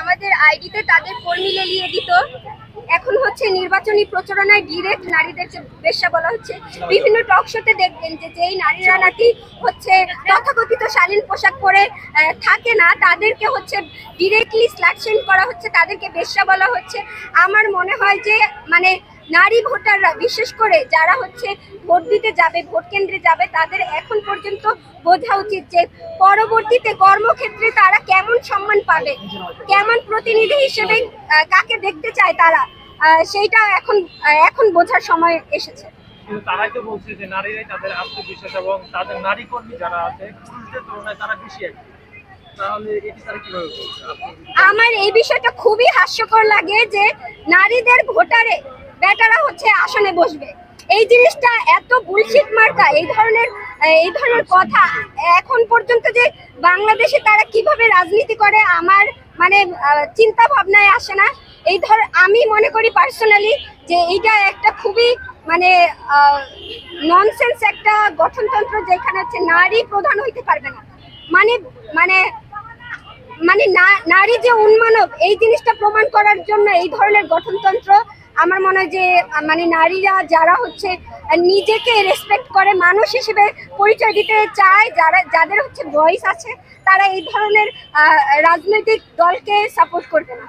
আমাদের আইডিতে তাদের কর্মী লেলিয়ে দিত, এখন হচ্ছে নির্বাচনী প্রচারণায় ডিরেক্ট নারীদেরকে বেশ্যা বলা হচ্ছে। বিভিন্ন টক শোতে দেখবেন যে যেই নারীরা নাকি হচ্ছে তথাকথিত শালীন পোশাক পরে থাকে না, তাদেরকে হচ্ছে ডিরেক্টলি স্ল্যাট করা হচ্ছে, তাদেরকে বেশ্যা বলা হচ্ছে। আমার মনে হয় যে মানে নারী ভোটাররা, বিশেষ করে যারা হচ্ছে ভোট দিতে যাবে, ভোট কেন্দ্রে যাবে, তাদের এখন পর্যন্ত বোঝা উচিত যে পরবর্তীতে কর্মক্ষেত্রে তারা কেমন সম্মান পাবে, কেমন প্রতিনিধি হিসেবে কাকে দেখতে চায় তারা, সেইটা এখন বোঝার সময় এসেছে। কিন্তু তারাই তো বলছে যে নারীরাই তাদের আত্মবিশ্বাস এবং তাদের নারী কর্মী যারা আছে পুরুষদের তুলনায় তারা বেশি active। তাহলে এটি তারা কিভাবে বলছে? আমার এই বিষয়টা খুবই হাস্যকর লাগে যে নারীদের ভোটারে বেটারা হচ্ছে আসনে বসবে, এই জিনিসটা এত বুলশিট মার্কা। এই ধরনের কথা এখন পর্যন্ত যে বাংলাদেশে তারা কিভাবে রাজনীতি করে আমার মানে চিন্তা ভাবনায় আসে না। আমি মনে করি পার্সোনালি যে এইটা একটা খুবই মানে ননসেন্স একটা গঠনতন্ত্র, যেখানে হচ্ছে নারী প্রধান হইতে পারবে না। মানে মানে মানে নারী যে উন্মানব, এই জিনিসটা প্রমাণ করার জন্য এই ধরনের গঠনতন্ত্র। আমার মনে হয় যে মানে নারীরা যারা হচ্ছে নিজেকে রেসপেক্ট করে, মানুষ হিসেবে পরিচয় দিতে চায়, যাদের হচ্ছে ভয়েস আছে, তারা এই ধরনের রাজনৈতিক দলকে সাপোর্ট করবে না।